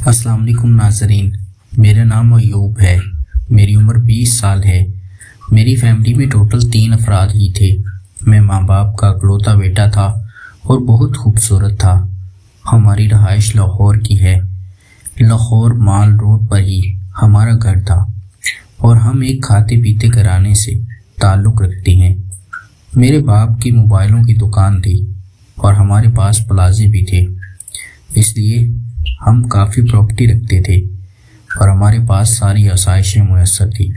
अस्सलाम वालेकुम नाज़रीन, मेरा नाम अयूब है। मेरी उम्र 20 साल है। मेरी फैमिली में टोटल 3 अफराद ही थे। मैं माँ बाप का इकलौता बेटा था और बहुत खूबसूरत था। हमारी रहाइश लाहौर की है। लाहौर माल रोड पर ही हमारा घर था और हम एक खाते पीते घराने से ताल्लुक़ रखते हैं। मेरे बाप की मोबाइलों की दुकान थी और हमारे पास प्लाजे भी थे, इसलिए हम काफ़ी प्रॉपर्टी रखते थे और हमारे पास सारी आसाइशें मुयस्सर थी।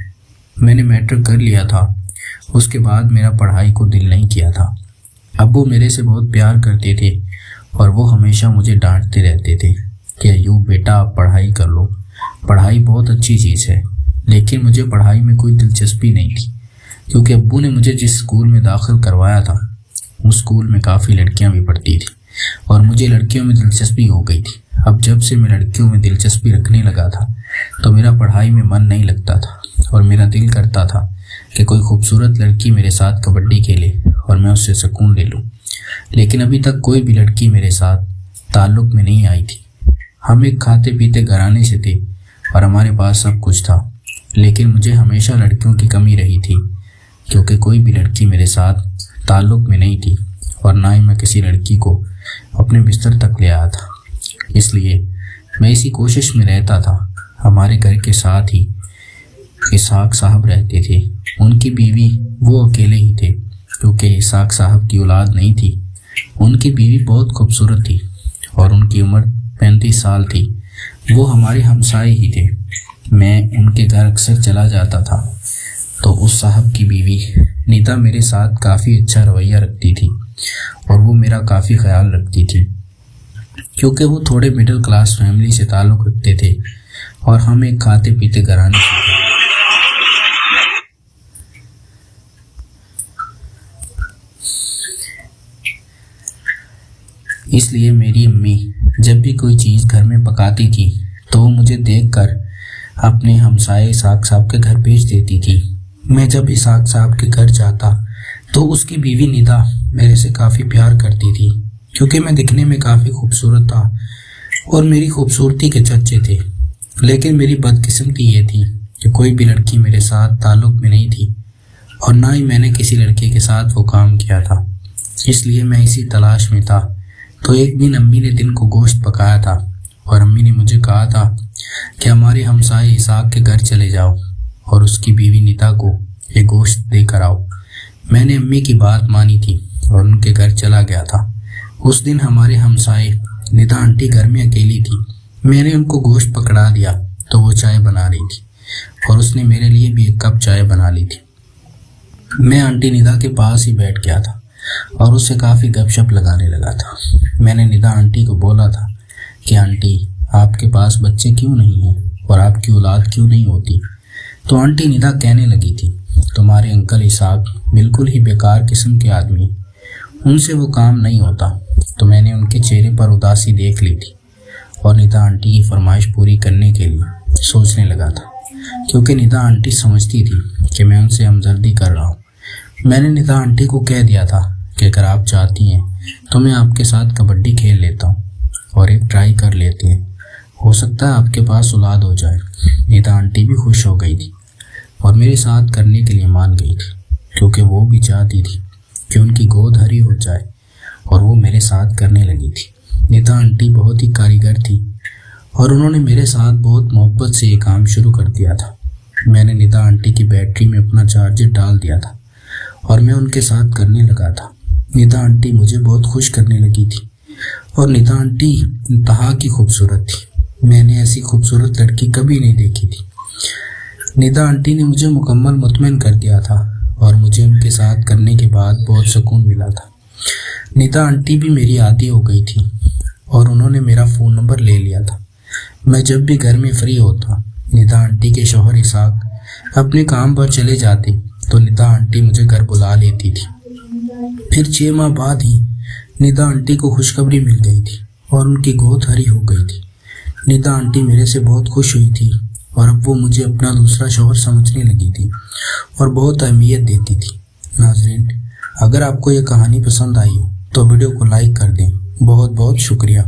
मैंने मैट्रिक कर लिया था। उसके बाद मेरा पढ़ाई को दिल नहीं किया था। अब्बू मेरे से बहुत प्यार करते थे और वो हमेशा मुझे डांटते रहते थे कि अयूब बेटा आप पढ़ाई कर लो, पढ़ाई बहुत अच्छी चीज़ है। लेकिन मुझे पढ़ाई में कोई दिलचस्पी नहीं थी, क्योंकि अब्बू ने मुझे जिस स्कूल में दाखिल करवाया था उस स्कूल में काफ़ी लड़कियां भी पढ़ती थी और मुझे लड़कियों में दिलचस्पी हो गई थी। अब जब से मैं लड़कियों में दिलचस्पी रखने लगा था तो मेरा पढ़ाई में मन नहीं लगता था और मेरा दिल करता था कि कोई खूबसूरत लड़की मेरे साथ कबड्डी खेले और मैं उससे सुकून ले लूं। लेकिन अभी तक कोई भी लड़की मेरे साथ ताल्लुक़ में नहीं आई थी। हम एक खाते पीते घराने से थे और हमारे पास सब कुछ था, लेकिन मुझे हमेशा लड़कियों की कमी रही थी, क्योंकि कोई भी लड़की मेरे साथ ताल्लुक़ में नहीं थी और ना ही मैं किसी लड़की को अपने बिस्तर तक ले आया था। इसलिए मैं इसी कोशिश में रहता था। हमारे घर के साथ ही इसाक साहब रहते थे। उनकी बीवी वो अकेले ही थे, क्योंकि इसाक साहब की औलाद नहीं थी। उनकी बीवी बहुत खूबसूरत थी और उनकी उम्र 35 साल थी। वो हमारे हमसाए ही थे। मैं उनके घर अक्सर चला जाता था तो उस साहब की बीवी नीता मेरे साथ काफ़ी अच्छा रवैया रखती थी और वो मेरा काफ़ी ख्याल रखती थी, क्योंकि वो थोड़े मिडिल क्लास फैमिली से ताल्लुक़ रखते थे और हम एक खाते पीते घराने से थे। इसलिए मेरी अम्मी जब भी कोई चीज़ घर में पकाती थी तो वो मुझे देखकर अपने हमसाए इसाक साहब के घर भेज देती थी। मैं जब इसाक साहब के घर जाता तो उसकी बीवी निदा मेरे से काफ़ी प्यार करती थी, क्योंकि मैं दिखने में काफ़ी खूबसूरत था और मेरी खूबसूरती के चर्चे थे। लेकिन मेरी बदकिस्मती ये थी कि कोई भी लड़की मेरे साथ ताल्लुक़ में नहीं थी और ना ही मैंने किसी लड़के के साथ वो काम किया था। इसलिए मैं इसी तलाश में था। तो एक दिन अम्मी ने दिन को गोश्त पकाया था और अम्मी ने मुझे कहा था कि हमारे हमसाए इसाक के घर चले जाओ और उसकी बीवी निता को ये गोश्त दे कर आओ। मैंने अम्मी की बात मानी थी और उनके घर चला गया था। उस दिन हमारे हमसाए निता आंटी घर में अकेली थी। मैंने उनको गोश्त पकड़ा दिया तो वो चाय बना रही थी और उसने मेरे लिए भी एक कप चाय बना ली थी। मैं आंटी निदा के पास ही बैठ गया था और उससे काफ़ी गपशप लगाने लगा था। मैंने निदा आंटी को बोला था कि आंटी, आपके पास बच्चे क्यों नहीं हैं और आपकी औलाद क्यों नहीं होती? तो आंटी निदा कहने लगी थी, तुम्हारे अंकल इसाक बिल्कुल ही बेकार किस्म के आदमी, उनसे वो काम नहीं होता। तो मैंने उनके चेहरे पर उदासी देख ली थी और निदा आंटी की फरमाइश पूरी करने के लिए सोचने लगा था, क्योंकि निदा आंटी समझती थी कि मैं उनसे हमदर्दी कर रहा हूँ। मैंने निदा आंटी को कह दिया था कि अगर आप चाहती हैं तो मैं आपके साथ कबड्डी खेल लेता हूँ और एक ट्राई कर लेते हैं, हो सकता है आपके पास औलाद हो जाए। निदा आंटी भी खुश हो गई थी और मेरे साथ करने के लिए मान गई थी, क्योंकि वो भी चाहती थी कि उनकी गोद हरी हो जाए और वो मेरे साथ करने लगी थी। निदा आंटी बहुत ही कारीगर थी और उन्होंने मेरे साथ बहुत मोहब्बत से ये काम शुरू कर दिया था। मैंने निदा आंटी की बैटरी में अपना चार्जर डाल दिया था और मैं उनके साथ करने लगा था। निदा आंटी मुझे बहुत खुश करने लगी थी और निदा आंटी इंतहा की खूबसूरत थी। मैंने ऐसी खूबसूरत लड़की कभी नहीं देखी थी। निदा आंटी ने मुझे मुकम्मल मुतमईन कर दिया था और मुझे उनके साथ करने के बाद बहुत सुकून मिला था। निदा आंटी भी मेरी आदी हो गई थी और उन्होंने मेरा फ़ोन नंबर ले लिया था। मैं जब भी घर में फ्री होता, निदा आंटी के शौहर इसाक अपने काम पर चले जाते तो निदा आंटी मुझे घर बुला लेती थी। फिर 6 माह बाद ही निदा आंटी को खुशखबरी मिल गई थी और उनकी गोद हरी हो गई थी। निदा आंटी मेरे से बहुत खुश हुई थी और अब वो मुझे अपना दूसरा शौहर समझने लगी थी और बहुत अहमियत देती थी। नाज़रीन, अगर आपको ये कहानी पसंद आई हो तो वीडियो को लाइक कर दें। बहुत बहुत शुक्रिया।